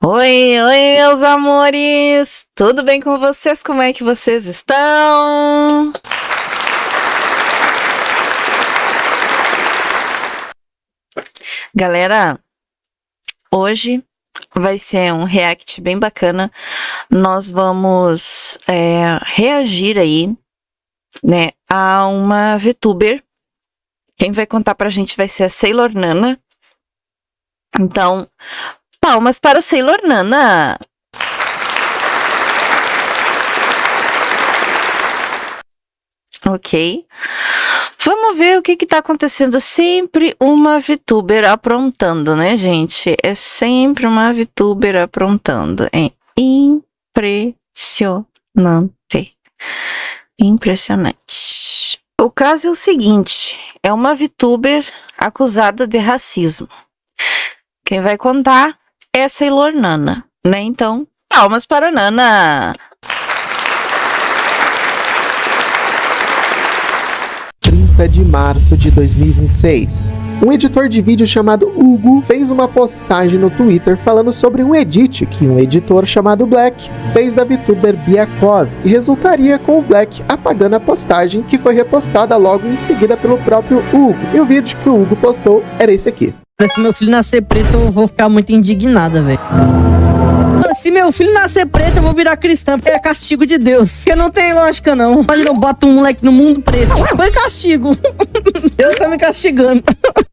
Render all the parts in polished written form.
Oi, oi, meus amores! Tudo bem com vocês? Como é que vocês estão? Galera, hoje vai ser um react bem bacana. Nós vamos reagir aí, né, a uma VTuber. Quem vai contar pra gente vai ser a Sailor Nana. Então, palmas para a Sailor Nana! Ok. Vamos ver o que tá acontecendo. Sempre uma VTuber aprontando, né, gente? É sempre uma VTuber aprontando. É impressionante. Impressionante. O caso é o seguinte. É uma VTuber acusada de racismo. Quem vai contar é a Sailor Nana, né? Então, palmas para a Nana! 30 de março de 2026. Um editor de vídeo chamado Hugo fez uma postagem no Twitter falando sobre um edit que um editor chamado Black fez da VTuber Biakov, que resultaria com o Black apagando a postagem, que foi repostada logo em seguida pelo próprio Hugo. E o vídeo que o Hugo postou era esse aqui. Se meu filho nascer preto, eu vou ficar muito indignada, velho. Se meu filho nascer preto, eu vou virar cristã, porque é castigo de Deus. Porque não tem lógica, não. Imagina, eu boto um moleque no mundo preto. Foi castigo. Deus tá me castigando.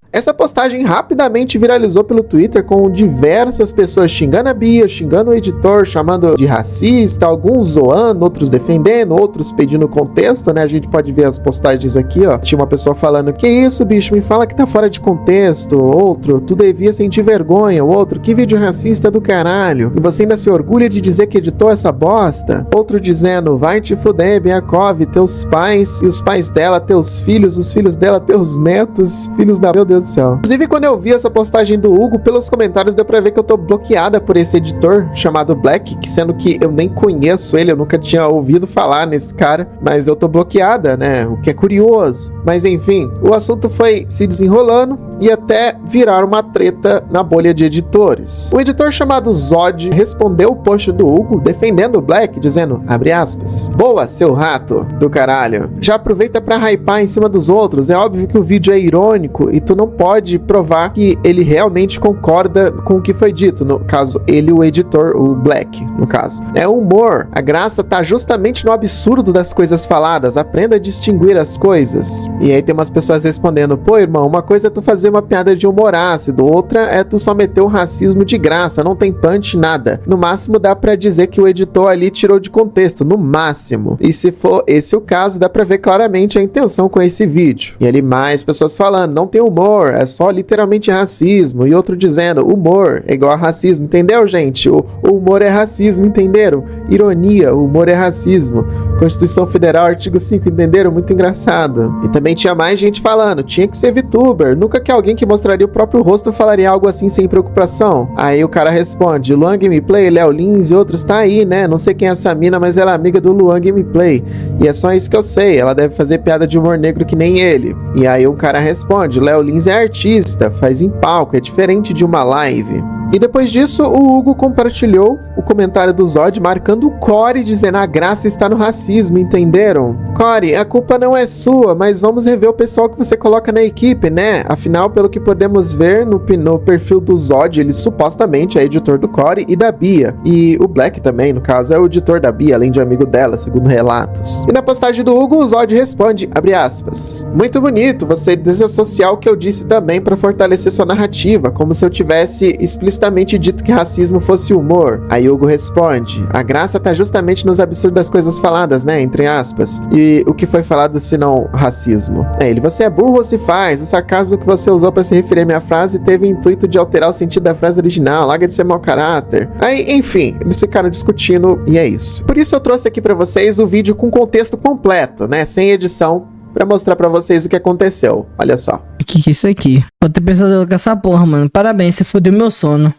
Essa postagem rapidamente viralizou pelo Twitter, com diversas pessoas xingando a Bia, xingando o editor, chamando de racista, alguns zoando, outros defendendo, outros pedindo contexto, né? A gente pode ver as postagens aqui, ó. Tinha uma pessoa falando, que isso, bicho, me fala que tá fora de contexto. Outro, tu devia sentir vergonha. Outro, que vídeo racista do caralho. E você ainda se orgulha de dizer que editou essa bosta? Outro dizendo, vai te fuder, Biakov, teus pais e os pais dela, teus filhos, os filhos dela, teus netos, filhos da... Meu Deus do céu. Inclusive, quando eu vi essa postagem do Hugo, pelos comentários deu pra ver que eu tô bloqueada por esse editor chamado Black, que sendo que eu nem conheço ele, eu nunca tinha ouvido falar nesse cara, mas eu tô bloqueada, né? O que é curioso. Mas enfim, o assunto foi se desenrolando e até virar uma treta na bolha de editores. O editor chamado Zod respondeu o post do Hugo defendendo o Black, dizendo, abre aspas, boa, seu rato do caralho. Já aproveita pra hypar em cima dos outros, é óbvio que o vídeo é irônico e tu não pode provar que ele realmente concorda com o que foi dito, no caso, ele, o editor, o Black, no caso. É humor, a graça tá justamente no absurdo das coisas faladas, aprenda a distinguir as coisas. E aí tem umas pessoas respondendo, pô, irmão, uma coisa é tu fazer uma piada de humor ácido, outra é tu só meter o racismo de graça, não tem punch, nada. No máximo dá pra dizer que o editor ali tirou de contexto, no máximo. E se for esse o caso, dá pra ver claramente a intenção com esse vídeo. E ali mais pessoas falando, não tem humor, é só literalmente racismo. E outro dizendo, humor é igual a racismo, entendeu, gente? O humor é racismo, entenderam? Ironia, o humor é racismo. Constituição Federal, artigo 5, entenderam? Muito engraçado. E também tinha mais gente falando, tinha que ser VTuber, nunca que alguém que mostraria o próprio rosto falaria algo assim sem preocupação. Aí o cara responde, Luan Gameplay, Léo Lins e outros, tá aí, né? Não sei quem é essa mina, mas ela é amiga do Luan Gameplay. E é só isso que eu sei, ela deve fazer piada de humor negro que nem ele. E aí um cara responde, Léo Lins é artista, faz em palco, é diferente de uma live. E depois disso, o Hugo compartilhou o comentário do Zod marcando o Corey, dizendo a graça está no racismo, entenderam? Corey, a culpa não é sua, mas vamos rever o pessoal que você coloca na equipe, né? Afinal, pelo que podemos ver no perfil do Zod, ele supostamente é editor do Corey e da Bia. E o Black também, no caso, é o editor da Bia, além de amigo dela, segundo relatos. E na postagem do Hugo, o Zod responde, abre aspas, muito bonito você desassociar o que eu disse também para fortalecer sua narrativa, como se eu tivesse explicitamente dito que racismo fosse humor. Aí Hugo responde, a graça tá justamente nos absurdos das coisas faladas, né, entre aspas. E o que foi falado se não racismo? Ele, você é burro ou se faz? O sarcasmo que você usou para se referir à minha frase teve o intuito de alterar o sentido da frase original, larga de ser mau caráter. Aí, enfim, eles ficaram discutindo e é isso. Por isso eu trouxe aqui para vocês o vídeo com contexto completo, né, sem edição, pra mostrar pra vocês o que aconteceu. Olha só. Que é isso aqui? Vou ter pesadelo com essa porra, mano. Parabéns, você fodeu meu sono.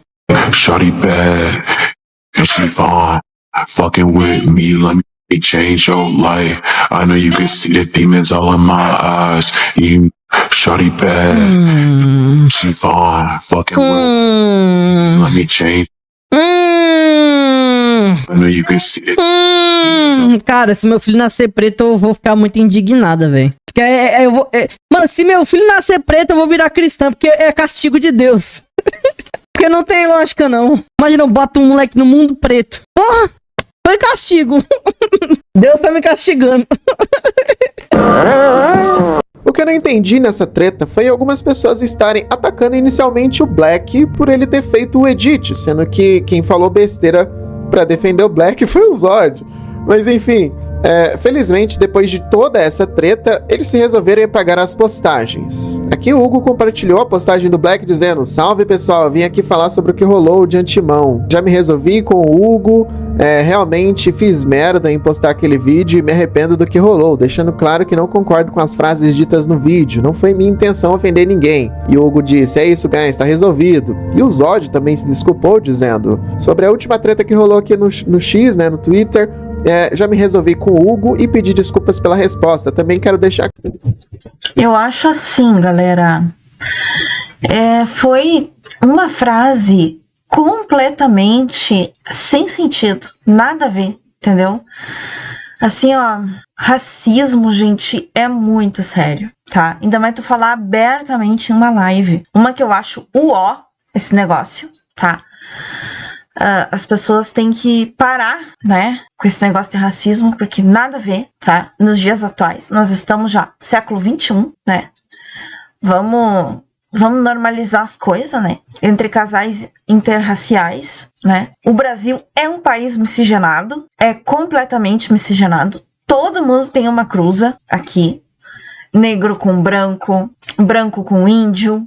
Shawty bad, and she fine. Fucking with me, let me change your life. I know you can see the demons all in my eyes. You, shawty bad, she fine. Fucking with me, let me change. I know you can see it. Cara, se meu filho nascer preto, eu vou ficar muito indignada, velho. Mano, se meu filho nascer preto, eu vou virar cristã, porque é castigo de Deus. Porque não tem lógica, não. Imagina, eu boto um moleque no mundo preto. Porra! Foi castigo. Deus tá me castigando. O que eu não entendi nessa treta foi algumas pessoas estarem atacando inicialmente o Black por ele ter feito o edit, sendo que quem falou besteira pra defender o Black foi o Zord. Mas enfim, felizmente, depois de toda essa treta, eles se resolveram apagar as postagens. Aqui o Hugo compartilhou a postagem do Black dizendo: salve pessoal, vim aqui falar sobre o que rolou de antemão. Já me resolvi com o Hugo, realmente fiz merda em postar aquele vídeo e me arrependo do que rolou, deixando claro que não concordo com as frases ditas no vídeo, não foi minha intenção ofender ninguém. E o Hugo disse: é isso, guys, tá resolvido. E o Zod também se desculpou dizendo: sobre a última treta que rolou aqui no X, né, no Twitter, já me resolvi com o Hugo e pedi desculpas pela resposta. Também quero deixar... Eu acho assim, galera. Foi uma frase completamente sem sentido. Nada a ver, entendeu? Assim, ó, racismo, gente, é muito sério, tá? Ainda mais tu falar abertamente em uma live. Uma que eu acho esse negócio, tá? As pessoas têm que parar, né, com esse negócio de racismo, porque nada a ver, tá? Nos dias atuais, nós estamos já no século XXI, né? Vamos normalizar as coisas, né? Entre casais interraciais, né? O Brasil é um país miscigenado, é completamente miscigenado. Todo mundo tem uma cruza aqui. Negro com branco, branco com índio,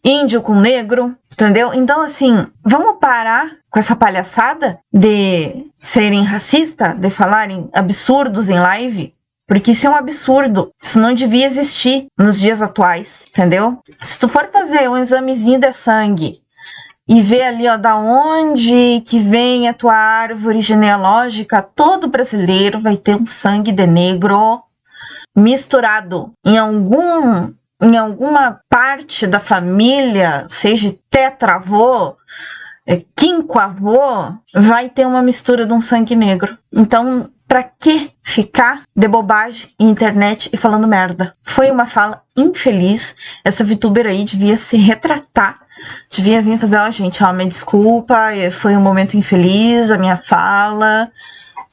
índio com negro, entendeu? Então, assim, vamos parar com essa palhaçada de serem racistas, de falarem absurdos em live, porque isso é um absurdo. Isso não devia existir nos dias atuais, entendeu? Se tu for fazer um examezinho de sangue e ver ali, ó, da onde que vem a tua árvore genealógica, todo brasileiro vai ter um sangue de negro misturado em alguma parte da família, seja tetravô, quinquavô, vai ter uma mistura de um sangue negro. Então, pra que ficar de bobagem em internet e falando merda? Foi uma fala infeliz. Essa VTuber aí devia se retratar. Devia vir fazer, gente, me desculpa, foi um momento infeliz, a minha fala,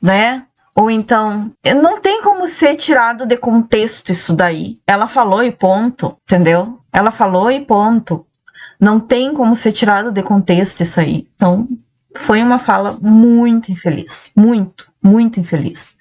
né? Ou então, não tem como ser tirado de contexto isso daí. Ela falou e ponto, entendeu? Ela falou e ponto. Não tem como ser tirado de contexto isso aí. Então, foi uma fala muito infeliz. Muito, muito infeliz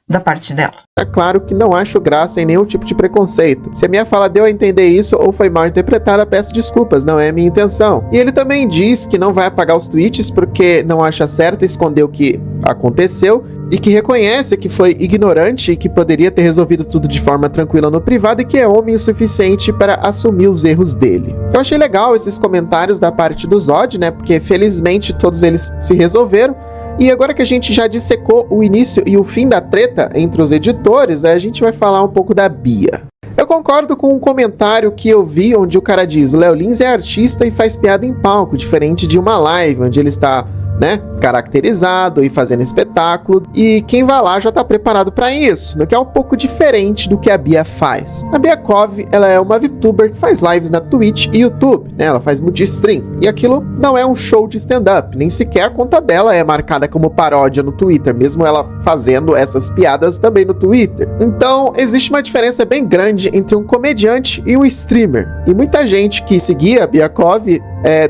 da parte dela. É claro que não acho graça em nenhum tipo de preconceito. Se a minha fala deu a entender isso ou foi mal interpretada, peço desculpas, não é a minha intenção. E ele também diz que não vai apagar os tweets porque não acha certo esconder o que aconteceu e que reconhece que foi ignorante e que poderia ter resolvido tudo de forma tranquila no privado e que é homem o suficiente para assumir os erros dele. Eu achei legal esses comentários da parte do Zod, né? Porque felizmente todos eles se resolveram. E agora que a gente já dissecou o início e o fim da treta entre os editores, a gente vai falar um pouco da Bia. Eu concordo com um comentário que eu vi onde o cara diz: o Léo Lins é artista e faz piada em palco, diferente de uma live onde ele está, né, caracterizado e fazendo espetáculo, e quem vai lá já tá preparado para isso, no que é um pouco diferente do que a Bia faz. A Bia Kov, ela é uma VTuber que faz lives na Twitch e YouTube, né, ela faz multi-stream, e aquilo não é um show de stand-up, nem sequer a conta dela é marcada como paródia no Twitter, mesmo ela fazendo essas piadas também no Twitter. Então, existe uma diferença bem grande entre um comediante e um streamer, e muita gente que seguia a Bia Kov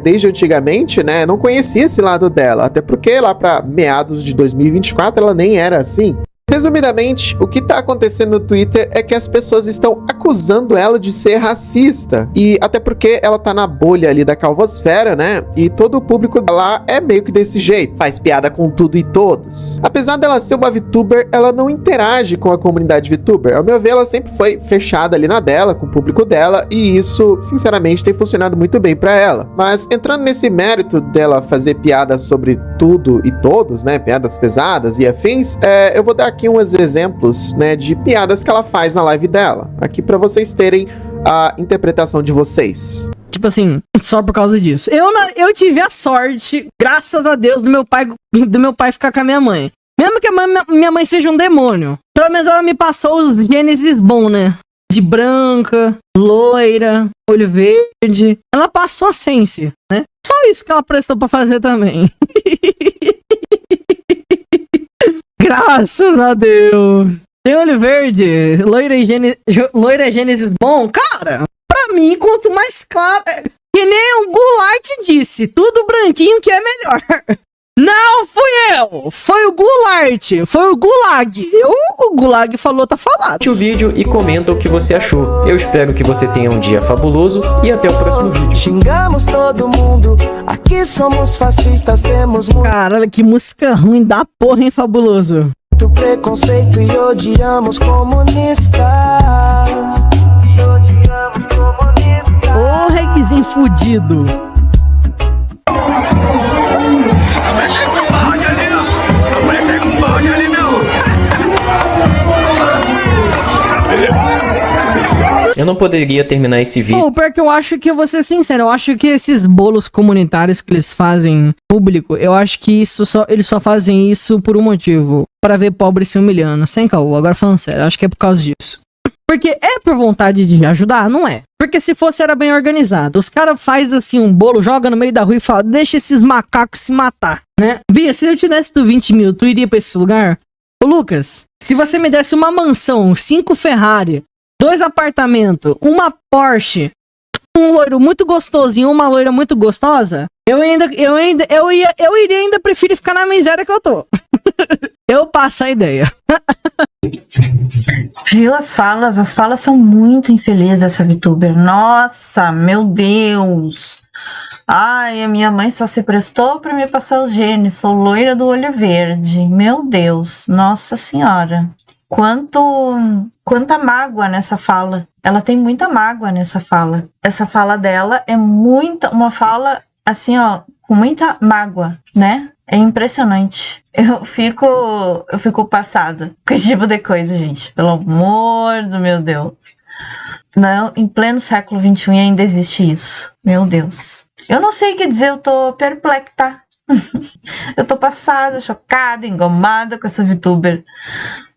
desde antigamente, né, não conhecia esse lado dela, até porque lá para meados de 2024 ela nem era assim. Resumidamente, o que tá acontecendo no Twitter é que as pessoas estão acusando ela de ser racista, e até porque ela tá na bolha ali da calvosfera, né, e todo o público lá é meio que desse jeito, faz piada com tudo e todos. Apesar dela ser uma VTuber, ela não interage com a comunidade VTuber, ao meu ver ela sempre foi fechada ali na dela, com o público dela, e isso, sinceramente, tem funcionado muito bem pra ela. Mas entrando nesse mérito dela fazer piadas sobre tudo e todos, né, piadas pesadas e afins, eu vou dar aqui uns exemplos, né, de piadas que ela faz na live dela, aqui para vocês terem a interpretação de vocês. Tipo assim, só por causa disso. Eu tive a sorte, graças a Deus, do meu pai ficar com a minha mãe. Mesmo que minha mãe seja um demônio. Pelo menos ela me passou os Gênesis bons, né? De branca, loira, olho verde. Ela passou a Sense, né? Só isso que ela prestou pra fazer também. Graças a Deus. Tem olho verde, loira Gênesis bom. Cara, pra mim, quanto mais claro... Que nem o Goulart disse, tudo branquinho que é melhor. Não fui eu, foi o Goulart, foi o Gulag. O Gulag falou, tá falado. Curte o vídeo e comenta o que você achou. Eu espero que você tenha um dia fabuloso e até o próximo vídeo. Xingamos todo mundo, aqui somos fascistas, temos Caralho, que música ruim da porra, hein, Fabuloso? muito preconceito e odiamos comunistas. Ô, reguezinho fudido. Eu não poderia terminar esse vídeo. Pô, pior que eu acho que, eu vou ser sincero, eu acho que esses bolos comunitários que eles fazem público, eu acho que eles só fazem isso por um motivo. Pra ver pobre se humilhando. Sem caô, agora falando sério, acho que é por causa disso. Porque é por vontade de ajudar? Não é. Porque se fosse, era bem organizado. Os caras fazem assim um bolo, joga no meio da rua e fala, deixa esses macacos se matar, né? Bia, se eu te desse do 20 mil, tu iria pra esse lugar? Ô, Lucas, se você me desse uma mansão, 5 Ferrari, 2 apartamentos, uma Porsche, um loiro muito gostosinho, uma loira muito gostosa, eu iria ainda preferir ficar na miséria que eu tô. Eu passo a ideia. Viu as falas? As falas são muito infelizes dessa VTuber. Nossa, meu Deus. Ai, a minha mãe só se prestou pra me passar os genes. Sou loira do olho verde. Meu Deus, nossa senhora. Quanta mágoa nessa fala. Ela tem muita mágoa nessa fala. Essa fala dela é uma fala assim, ó, com muita mágoa, né? É impressionante. Eu fico passada com esse tipo de coisa, gente. Pelo amor do meu Deus. Não, em pleno século XXI ainda existe isso. Meu Deus. Eu não sei o que dizer, eu tô perplexa. Eu tô passada, chocada, engomada com essa VTuber.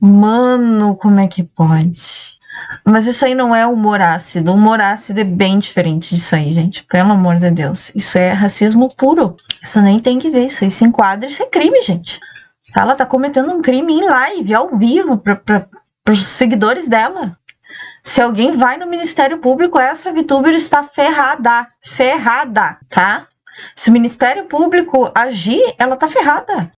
Mano, como é que pode? Mas isso aí não é humor ácido. O humor ácido é bem diferente disso aí, gente. Pelo amor de Deus. Isso é racismo puro. Isso nem tem que ver. Isso aí se enquadra. Isso é crime, gente. Ela tá cometendo um crime em live, ao vivo, para os seguidores dela. Se alguém vai no Ministério Público, essa VTuber está ferrada. Ferrada, tá? Se o Ministério Público agir, ela tá ferrada.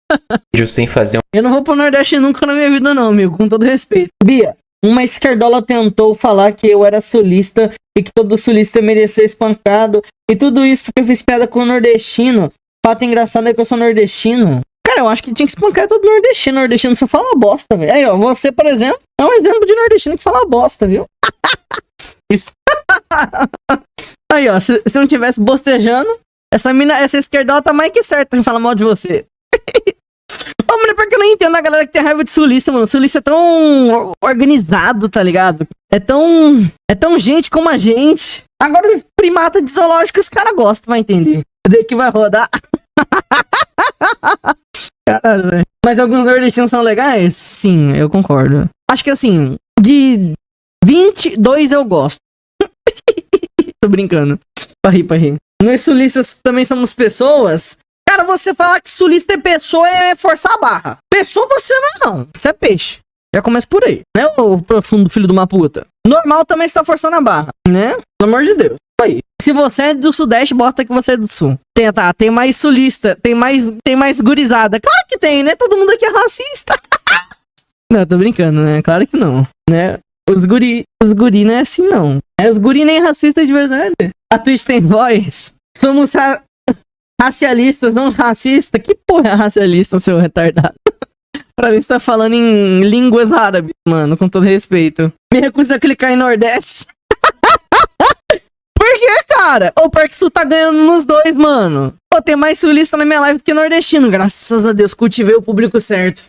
Vídeo sem fazer Eu não vou pro Nordeste nunca na minha vida não, amigo. Com todo respeito. Bia, uma esquerdola tentou falar que eu era sulista e que todo sulista merecia espancado. E tudo isso porque eu fiz piada com o nordestino. Fato engraçado é que eu sou nordestino. Cara, eu acho que tinha que espancar todo nordestino. Nordestino só fala bosta, velho. Aí, ó, você, por exemplo, é um exemplo de nordestino que fala bosta, viu? Isso. Aí, ó, se não tivesse bostejando, essa esquerdola tá mais que certa em falar mal de você. Ô, mano, porque eu não entendo a galera que tem raiva de sulista, mano. Sulista é tão organizado, tá ligado? É tão gente como a gente. Agora, primata de zoológico, os caras gostam, vai entender. Daí que vai rodar. Caralho, velho. Mas alguns nordestinos são legais? Sim, eu concordo. Acho que assim, de 22 eu gosto. Tô brincando. Pra rir. Nós sulistas também somos pessoas. Cara, você falar que sulista é pessoa é forçar a barra. Pessoa você não. Você é peixe. Já começa por aí, né? O profundo filho de uma puta. Normal também está forçando a barra, né? Pelo amor de Deus. Aí. Se você é do Sudeste, bota que você é do Sul. Tem mais sulista, tem mais gurizada. Claro que tem, né? Todo mundo aqui é racista. Não, tô brincando, né? Claro que não, né? Os guri não é assim, não. Os guri nem racistas de verdade. A Twitch tem voz. Somos racialistas, não racistas. Que porra é racialista, seu retardado? Pra mim, você tá falando em línguas árabes, mano, com todo respeito. Me recuso a clicar em Nordeste. Por que, cara? Ou porque Sul tá ganhando nos dois, mano. Pô, tem mais sulista na minha live do que nordestino. Graças a Deus, cultivei o público certo.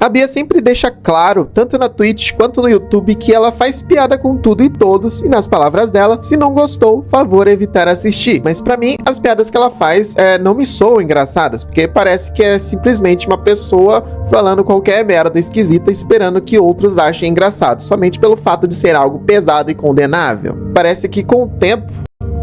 A Bia sempre deixa claro, tanto na Twitch quanto no YouTube, que ela faz piada com tudo e todos, e nas palavras dela, se não gostou, favor evitar assistir. Mas pra mim, as piadas que ela faz não me soam engraçadas, porque parece que é simplesmente uma pessoa falando qualquer merda esquisita, esperando que outros achem engraçado, somente pelo fato de ser algo pesado e condenável. Parece que com o tempo,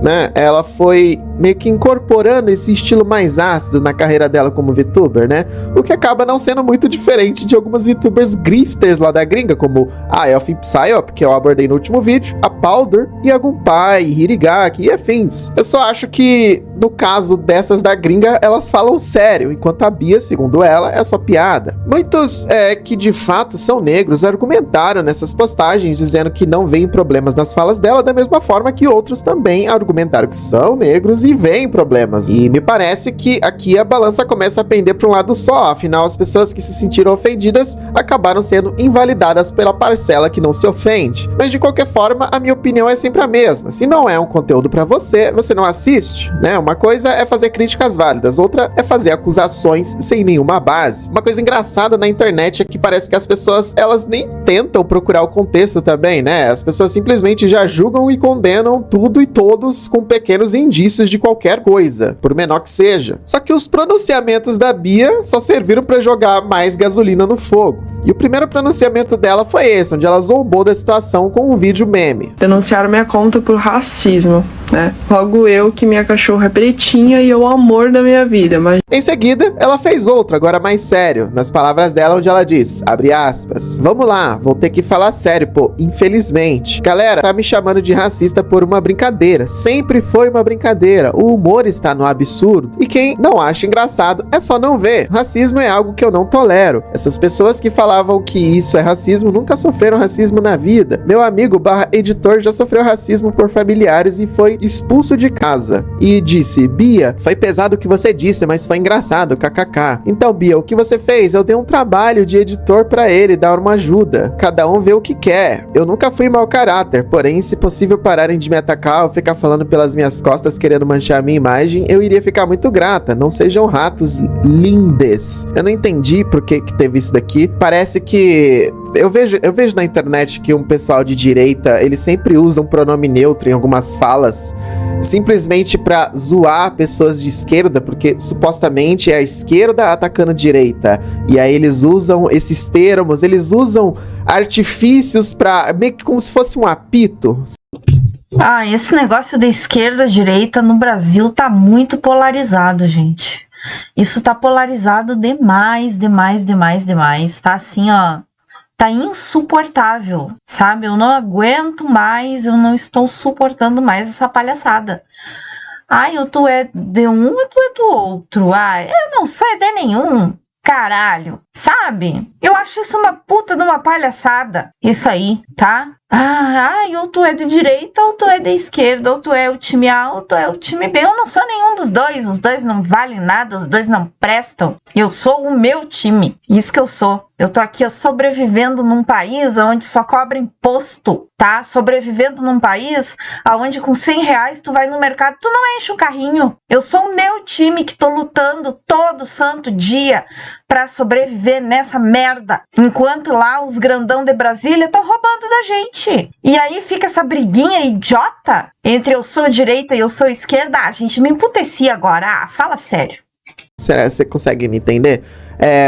né, ela foi meio que incorporando esse estilo mais ácido na carreira dela como VTuber, né? O que acaba não sendo muito diferente de algumas VTubers grifters lá da gringa, como a Elfin Psyop, que eu abordei no último vídeo, a Powder e a Gunpai, Hirigaki e afins. Eu só acho que, no caso dessas da gringa, elas falam sério, enquanto a Bia, segundo ela, é só piada. Muitos que de fato são negros argumentaram nessas postagens, dizendo que não veem problemas nas falas dela, da mesma forma que outros também argumentaram que são negros e veem problemas. E me parece que aqui a balança começa a pender para um lado só, afinal as pessoas que se sentiram ofendidas acabaram sendo invalidadas pela parcela que não se ofende. Mas de qualquer forma, a minha opinião é sempre a mesma. Se não é um conteúdo para você, você não assiste, né? Uma coisa é fazer críticas válidas, outra é fazer acusações sem nenhuma base. Uma coisa engraçada na internet é que parece que as pessoas, elas nem tentam procurar o contexto também, né? As pessoas simplesmente já julgam e condenam tudo e todos com pequenos indícios de qualquer coisa, por menor que seja. Só que os pronunciamentos da Bia só serviram para jogar mais gasolina no fogo. E o primeiro pronunciamento dela foi esse, onde ela zombou da situação com um vídeo meme. Denunciaram minha conta por racismo, né? Logo eu, que minha cachorra é pretinha e é o amor da minha vida, mas... Em seguida, ela fez outro, agora mais sério, nas palavras dela, onde ela diz, abre aspas, vamos lá, vou ter que falar sério, pô, infelizmente. Galera, tá me chamando de racista por uma brincadeira, sempre foi uma brincadeira, o humor está no absurdo, e quem não acha engraçado é só não ver. Racismo é algo que eu não tolero. Essas pessoas que falavam que isso é racismo nunca sofreram racismo na vida. Meu amigo /editor já sofreu racismo por familiares e foi expulso de casa. E disse, Bia, foi pesado o que você disse, mas foi engraçado, kkk. Então, Bia, o que você fez? Eu dei um trabalho de editor pra ele, dar uma ajuda. Cada um vê o que quer. Eu nunca fui mau caráter, porém, se possível pararem de me atacar ou ficar falando pelas minhas costas querendo manchar a minha imagem, eu iria ficar muito grata. Não sejam ratos lindes. Eu não entendi por que teve isso daqui. Parece que... Eu vejo na internet que um pessoal de direita, ele sempre usa um pronome neutro em algumas falas, simplesmente pra zoar pessoas de esquerda, porque supostamente é a esquerda atacando a direita. E aí eles usam esses termos, eles usam artifícios pra... meio que como se fosse um apito. Ah, esse negócio da esquerda-direita no Brasil tá muito polarizado, gente. Isso tá polarizado demais. Tá assim, ó... Tá insuportável, sabe? Eu não aguento mais, eu não estou suportando mais essa palhaçada. Ai, ou tu é de um ou tu é do outro. Ai, eu não sou de nenhum. Caralho, sabe? Eu acho isso uma puta de uma palhaçada. Isso aí, tá? Ai, ou tu é de direita ou tu é de esquerda, ou tu é o time A ou tu é o time B. Eu não sou nenhum dos dois, os dois não valem nada, os dois não prestam. Eu sou o meu time, isso que eu sou. Eu tô aqui sobrevivendo num país onde só cobra imposto, tá? Sobrevivendo num país onde com R$100 tu vai no mercado, tu não enche o carrinho. Eu sou o meu time que tô lutando todo santo dia pra sobreviver nessa merda. Enquanto lá os grandão de Brasília estão roubando da gente. E aí fica essa briguinha idiota entre eu sou direita e eu sou esquerda. Ah, gente, me emputecia agora. Ah, fala sério. Será que você consegue me entender?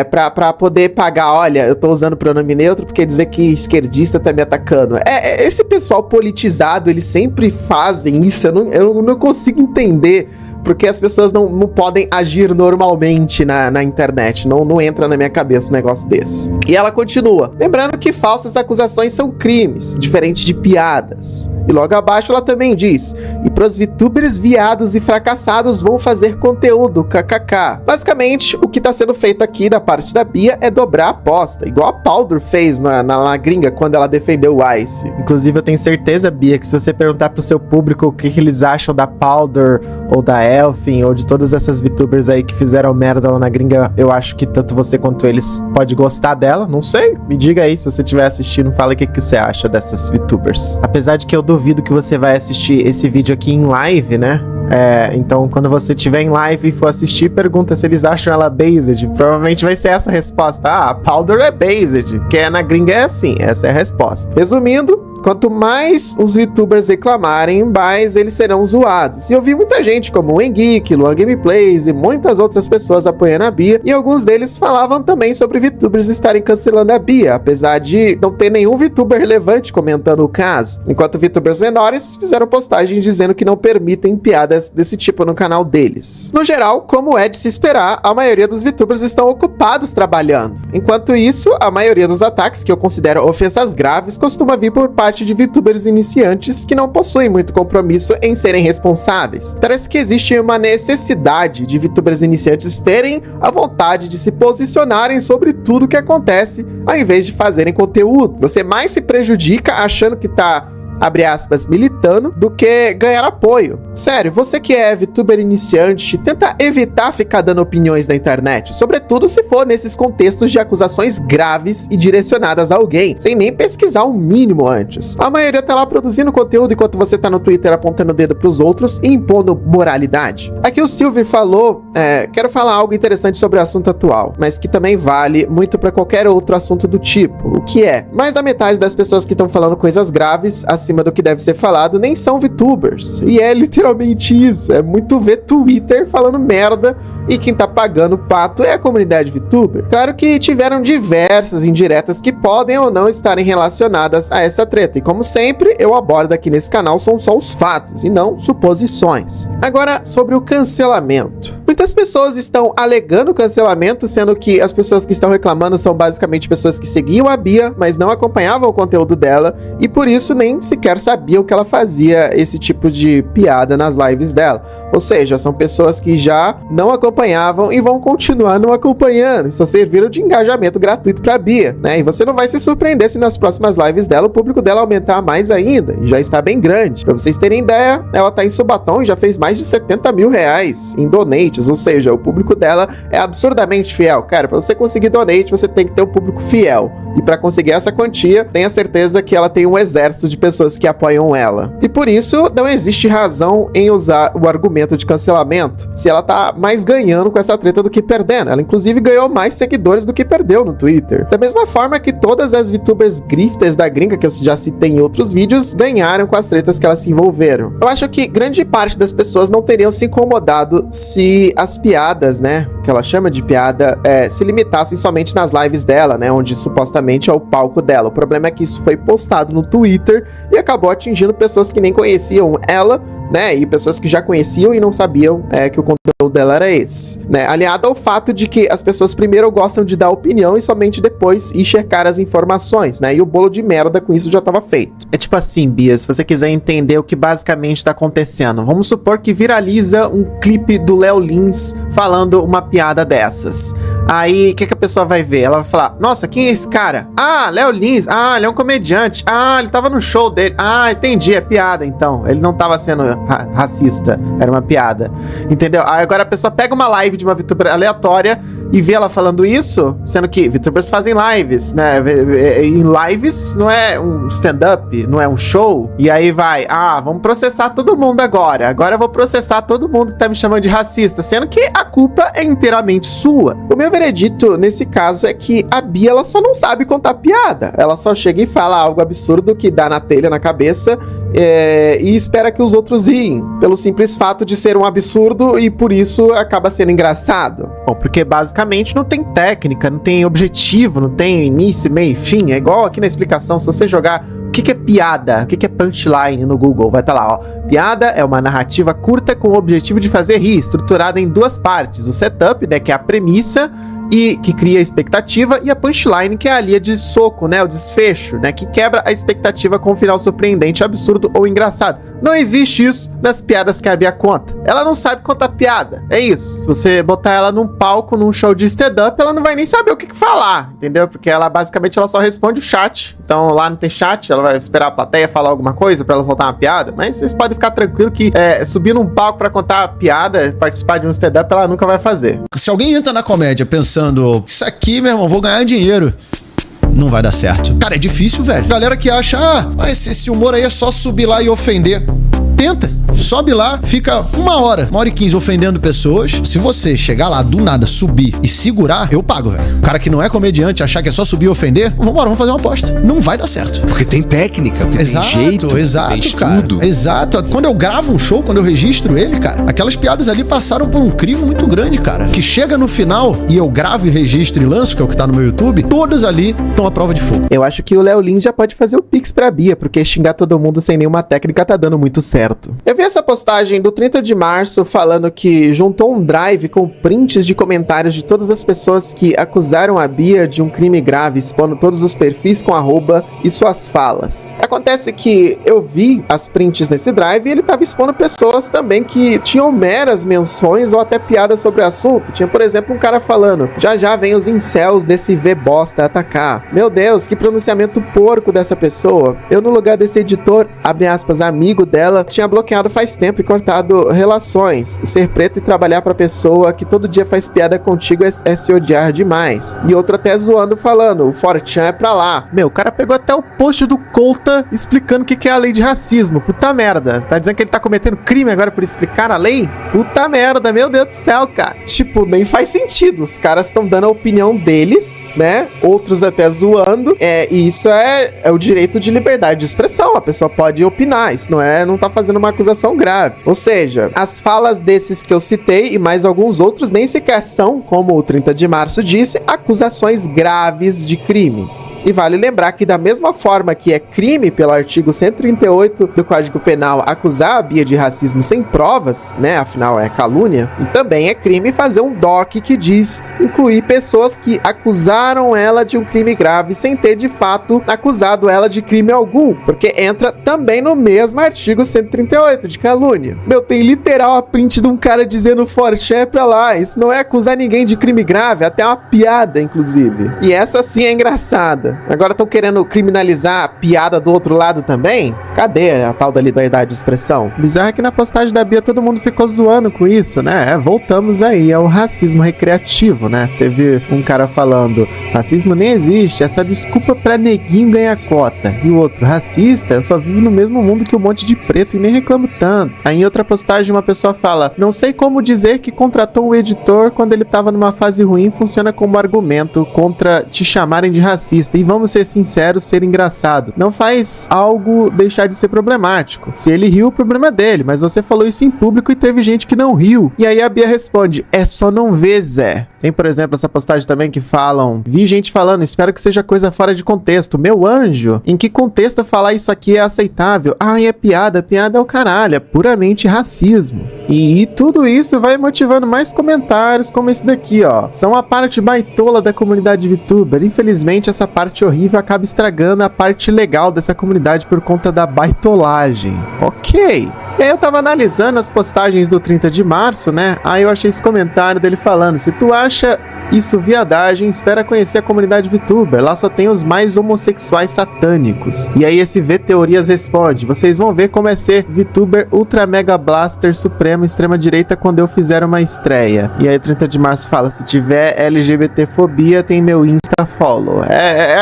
Pra poder pagar, olha, eu tô usando pronome neutro porque dizer que esquerdista tá me atacando. Esse pessoal politizado, eles sempre fazem isso, eu não consigo entender porque as pessoas não podem agir normalmente na internet. Não entra na minha cabeça um negócio desse. E ela continua. Lembrando que falsas acusações são crimes, diferente de piadas. E logo abaixo ela também diz, e pros VTubers viados e fracassados vão fazer conteúdo, kkk. Basicamente, o que tá sendo feito aqui da parte da Bia é dobrar a aposta, igual a Powder fez na gringa quando ela defendeu o Ice. Inclusive, eu tenho certeza, Bia, que se você perguntar pro seu público o que eles acham da Powder ou da Elfin, ou de todas essas VTubers aí que fizeram merda lá na gringa, eu acho que tanto você quanto eles pode gostar dela, não sei, me diga aí, se você estiver assistindo, fala o que você acha dessas VTubers. Apesar de que eu duvido que você vai assistir esse vídeo aqui em live, né? Então, quando você estiver em live e for assistir, pergunta se eles acham ela based. Provavelmente vai ser essa a resposta. Powder é based, porque na gringa é assim, essa é a resposta. Resumindo, quanto mais os VTubers reclamarem, mais eles serão zoados. E eu vi muita gente como o Engeek, Luan Gameplays e muitas outras pessoas apoiando a Bia, e alguns deles falavam também sobre VTubers estarem cancelando a Bia, apesar de não ter nenhum VTuber relevante comentando o caso, enquanto VTubers menores fizeram postagens dizendo que não permitem piadas desse tipo no canal deles. No geral, como é de se esperar, a maioria dos VTubers estão ocupados trabalhando. Enquanto isso, a maioria dos ataques, que eu considero ofensas graves, costuma vir por parte de VTubers iniciantes que não possuem muito compromisso em serem responsáveis. Parece que existe uma necessidade de VTubers iniciantes terem a vontade de se posicionarem sobre tudo que acontece, ao invés de fazerem conteúdo. Você mais se prejudica achando que tá, abre aspas, militando, do que ganhar apoio. Sério, você que é VTuber iniciante, tenta evitar ficar dando opiniões na internet, sobretudo se for nesses contextos de acusações graves e direcionadas a alguém, sem nem pesquisar o mínimo antes. A maioria tá lá produzindo conteúdo enquanto você tá no Twitter apontando o dedo pros outros e impondo moralidade. Aqui o Silvio falou, quero falar algo interessante sobre o assunto atual, mas que também vale muito pra qualquer outro assunto do tipo, o que é, mais da metade das pessoas que estão falando coisas graves acima do que deve ser falado nem são VTubers, e é literalmente isso, é muito ver Twitter falando merda, e quem tá pagando o pato é a comunidade VTuber. Claro que tiveram diversas indiretas que podem ou não estarem relacionadas a essa treta, e como sempre, eu abordo aqui nesse canal são só os fatos, e não suposições. Agora, sobre o cancelamento. Muitas pessoas estão alegando cancelamento, sendo que as pessoas que estão reclamando são basicamente pessoas que seguiam a Bia, mas não acompanhavam o conteúdo dela, e por isso nem sequer sabiam que ela fazia esse tipo de piada nas lives dela. Ou seja, são pessoas que já não acompanhavam e vão continuar não acompanhando, só serviram de engajamento gratuito pra Bia, né? E você não vai se surpreender se nas próximas lives dela o público dela aumentar mais ainda, e já está bem grande. Pra vocês terem ideia, ela tá em Subatom e já fez mais de 70 mil reais em donates, ou seja, o público dela é absurdamente fiel. Cara, pra você conseguir donate, você tem que ter um público fiel. E pra conseguir essa quantia, tenha certeza que ela tem um exército de pessoas que apoiam ela. E por isso, não existe razão em usar o argumento de cancelamento se ela tá mais ganhando com essa treta do que perdendo. Ela, inclusive, ganhou mais seguidores do que perdeu no Twitter. Da mesma forma que todas as VTubers grifters da gringa, que eu já citei em outros vídeos, ganharam com as tretas que elas se envolveram. Eu acho que grande parte das pessoas não teriam se incomodado se as piadas, né, que ela chama de piada, se limitassem somente nas lives dela, né, onde supostamente é o palco dela. O problema é que isso foi postado no Twitter e acabou atingindo pessoas que nem conheciam ela, né, e pessoas que já conheciam e não sabiam que o conteúdo dela era esse, né, aliado ao fato de que as pessoas primeiro gostam de dar opinião e somente depois ir checar as informações, né, e o bolo de merda com isso já estava feito. É tipo assim, Bia, se você quiser entender o que basicamente está acontecendo, vamos supor que viraliza um clipe do Léo Lins falando uma piada dessas. Aí, o que a pessoa vai ver? Ela vai falar, nossa, quem é esse cara? Ah, Léo Lins, ele é um comediante, ele tava no show dele, entendi, é piada então, ele não tava sendo racista, era uma piada, entendeu? Aí agora a pessoa pega uma live de uma VTuber aleatória e vê ela falando isso, sendo que VTubers fazem lives, né? Em lives não é um stand-up, não é um show, e aí vai, vamos processar todo mundo agora eu vou processar todo mundo que tá me chamando de racista, sendo que a culpa é inteiramente sua. O meu veredito nesse caso é que a Bia, ela só não sabe contar piada, ela só chega e fala algo absurdo que dá na telha, na cabeça, e espera que os outros riem, pelo simples fato de ser um absurdo e por isso acaba sendo engraçado. Bom, porque basicamente não tem técnica, não tem objetivo, não tem início, meio e fim. É igual aqui na explicação, se você jogar o que é piada, o que é punchline no Google, vai estar lá, ó. Piada é uma narrativa curta com o objetivo de fazer rir, estruturada em duas partes. O setup, né, que é a premissa, e que cria a expectativa, e a punchline, que é a linha de soco, né, o desfecho, né, que quebra a expectativa com um final surpreendente, absurdo ou engraçado. Não existe isso nas piadas que a Bia conta. Ela não sabe contar piada, é isso. Se você botar ela num palco, num show de stand-up, ela não vai nem saber o que falar, entendeu? Porque ela basicamente ela só responde o chat. Então lá não tem chat, ela vai esperar a plateia falar alguma coisa pra ela soltar uma piada, mas vocês podem ficar tranquilos que subir num palco pra contar piada, participar de um stand-up, ela nunca vai fazer. Se alguém entra na comédia pensando, isso aqui, meu irmão, vou ganhar dinheiro, não vai dar certo. Cara, é difícil, velho. Galera que acha, mas esse humor aí é só subir lá e ofender. Tenta. Sobe lá, fica 1h e 15 ofendendo pessoas. Se você chegar lá do nada, subir e segurar, eu pago, velho. O cara que não é comediante achar que é só subir e ofender, vamos fazer uma aposta. Não vai dar certo. Porque tem técnica, porque tem jeito, tem estudo. Cara, exato. Quando eu gravo um show, quando eu registro ele, cara, aquelas piadas ali passaram por um crivo muito grande, cara. Que chega no final e eu gravo e registro e lanço, que é o que tá no meu YouTube, todas ali estão à prova de fogo. Eu acho que o Léo Lins já pode fazer o pix pra Bia, porque xingar todo mundo sem nenhuma técnica tá dando muito certo. Eu vi essa postagem do 30 de março falando que juntou um drive com prints de comentários de todas as pessoas que acusaram a Bia de um crime grave, expondo todos os perfis com arroba e suas falas. Acontece que eu vi as prints nesse drive e ele tava expondo pessoas também que tinham meras menções ou até piadas sobre o assunto. Tinha, por exemplo, um cara falando: já vem os incels desse V-bosta atacar. Meu Deus, que pronunciamento porco dessa pessoa. Eu, no lugar desse editor, abre aspas, amigo dela, tinha bloqueado faz tempo e cortado relações. Ser preto e trabalhar pra pessoa que todo dia faz piada contigo é se odiar demais. E outro até zoando, falando: o Fortran é pra lá. Meu, o cara pegou até o post do Colta explicando o que é a lei de racismo. Puta merda. Tá dizendo que ele tá cometendo crime agora por explicar a lei? Puta merda, meu Deus do céu, cara. Tipo, nem faz sentido. Os caras estão dando a opinião deles, né? Outros até zoando. E isso é o direito de liberdade de expressão. A pessoa pode opinar. Isso não tá fazendo uma acusação grave. Ou seja, as falas desses que eu citei e mais alguns outros nem sequer são, como o 30 de março disse, acusações graves de crime. E vale lembrar que da mesma forma que é crime pelo artigo 138 do Código Penal acusar a Bia de racismo sem provas, né, afinal é calúnia, e também é crime fazer um DOC que diz incluir pessoas que acusaram ela de um crime grave sem ter de fato acusado ela de crime algum, porque entra também no mesmo artigo 138 de calúnia. Meu, tem literal a print de um cara dizendo Fortran é pra lá. Isso não é acusar ninguém de crime grave, até uma piada, inclusive. E essa sim é engraçada. Agora estão querendo criminalizar a piada do outro lado também? Cadê a tal da liberdade de expressão? Bizarro é que na postagem da Bia todo mundo ficou zoando com isso, né? Voltamos aí ao racismo recreativo, né? Teve um cara falando: racismo nem existe, essa desculpa pra neguinho ganhar cota. E o outro: racista, eu só vivo no mesmo mundo que um monte de preto e nem reclamo tanto. Aí em outra postagem uma pessoa fala: não sei como dizer que contratou um editor quando ele tava numa fase ruim, funciona como argumento contra te chamarem de racista. E vamos ser sinceros, ser engraçado não faz algo deixar de ser problemático. Se ele riu, o problema é dele, mas você falou isso em público e teve gente que não riu. E aí a Bia responde: é só não ver, Zé. Tem, por exemplo, essa postagem também que falam: vi gente falando, espero que seja coisa fora de contexto. Meu anjo, em que contexto falar isso aqui é aceitável? É piada é o caralho, é puramente racismo. E tudo isso vai motivando mais comentários como esse daqui, ó. São a parte baitola da comunidade VTuber. Infelizmente, essa parte horrível acaba estragando a parte legal dessa comunidade por conta da baitolagem. Ok. E aí eu tava analisando as postagens do 30 de março, né? Aí eu achei esse comentário dele falando: se tu acha isso viadagem, espera conhecer a comunidade VTuber. Lá só tem os mais homossexuais satânicos. E aí esse V Teorias responde: vocês vão ver como é ser VTuber Ultra Mega Blaster Supremo Extrema Direita quando eu fizer uma estreia. E aí o 30 de março fala: se tiver LGBTfobia, tem meu Insta follow.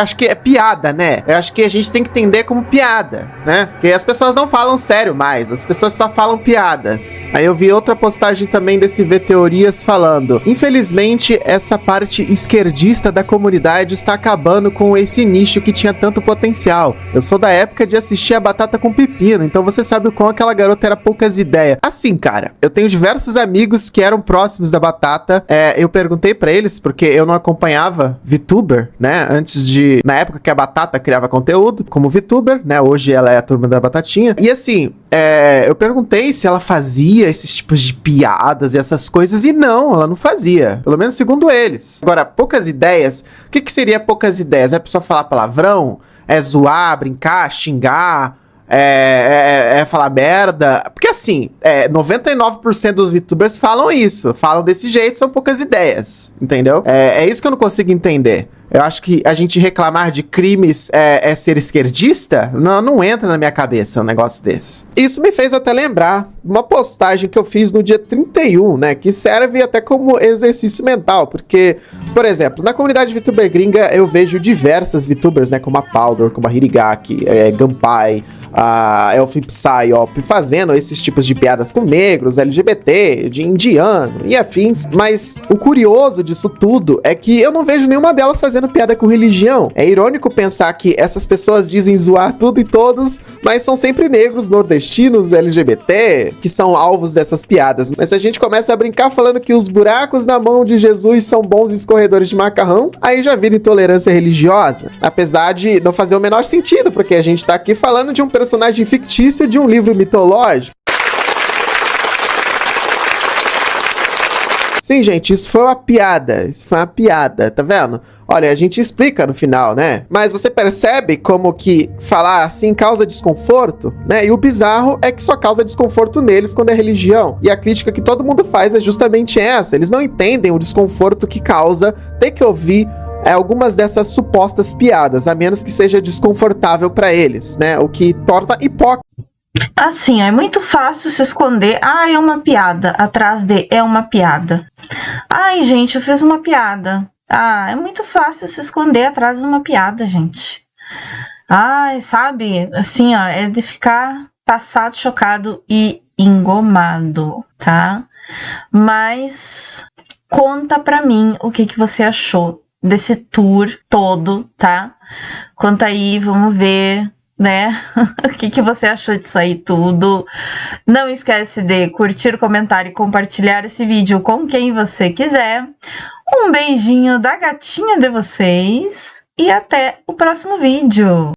Acho que é piada, né? Eu acho que a gente tem que entender como piada, né? Porque as pessoas não falam sério mais, as pessoas só falam piadas. Aí eu vi outra postagem também desse V Teorias falando: infelizmente essa parte esquerdista da comunidade está acabando com esse nicho que tinha tanto potencial. Eu sou da época de assistir a Batata com Pepino, então você sabe o quão aquela garota era poucas ideias. Assim, cara, eu tenho diversos amigos que eram próximos da Batata. Eu perguntei pra eles, porque eu não acompanhava VTuber, né? Na época que a Batata criava conteúdo como VTuber, né? Hoje ela é a turma da Batatinha. E assim, eu perguntei se ela fazia esses tipos de piadas e essas coisas, e não, ela não fazia. Pelo menos segundo eles. Agora, poucas ideias. O que seria poucas ideias? É a pessoa falar palavrão? É zoar, brincar, xingar? Falar merda? Porque assim, 99% dos VTubers falam isso. Falam desse jeito, são poucas ideias. Entendeu? É isso que eu não consigo entender. Eu acho que a gente reclamar de crimes é ser esquerdista, não entra na minha cabeça um negócio desse. Isso me fez até lembrar uma postagem que eu fiz no dia 31, né, que serve até como exercício mental, porque, por exemplo, na comunidade VTuber gringa eu vejo diversas VTubers, né, como a Powder, como a Hirigaki, Gunpai, a Elfin Psyop, fazendo esses tipos de piadas com negros, LGBT, de indiano e afins, mas o curioso disso tudo é que eu não vejo nenhuma delas fazendo piada com religião. É irônico pensar que essas pessoas dizem zoar tudo e todos, mas são sempre negros, nordestinos, LGBT, que são alvos dessas piadas. Mas se a gente começa a brincar falando que os buracos na mão de Jesus são bons escorredores de macarrão, aí já vira intolerância religiosa. Apesar de não fazer o menor sentido, porque a gente tá aqui falando de um personagem fictício de um livro mitológico. Sim, gente, isso foi uma piada. Isso foi uma piada, tá vendo? Olha, a gente explica no final, né? Mas você percebe como que falar assim causa desconforto, né? E o bizarro é que só causa desconforto neles quando é religião. E a crítica que todo mundo faz é justamente essa. Eles não entendem o desconforto que causa ter que ouvir algumas dessas supostas piadas, a menos que seja desconfortável pra eles, né? O que torna hipócrita. Assim, é muito fácil se esconder. É uma piada. Atrás de é uma piada. Ai, gente, eu fiz uma piada. É muito fácil se esconder atrás de uma piada, gente. Ai, sabe? Assim, ó, é de ficar passado, chocado e engomado, tá? Mas conta pra mim o que você achou desse tour todo, tá? Conta aí, vamos ver, né? O que você achou disso aí tudo? Não esquece de curtir, comentar e compartilhar esse vídeo com quem você quiser. Um beijinho da gatinha de vocês e até o próximo vídeo.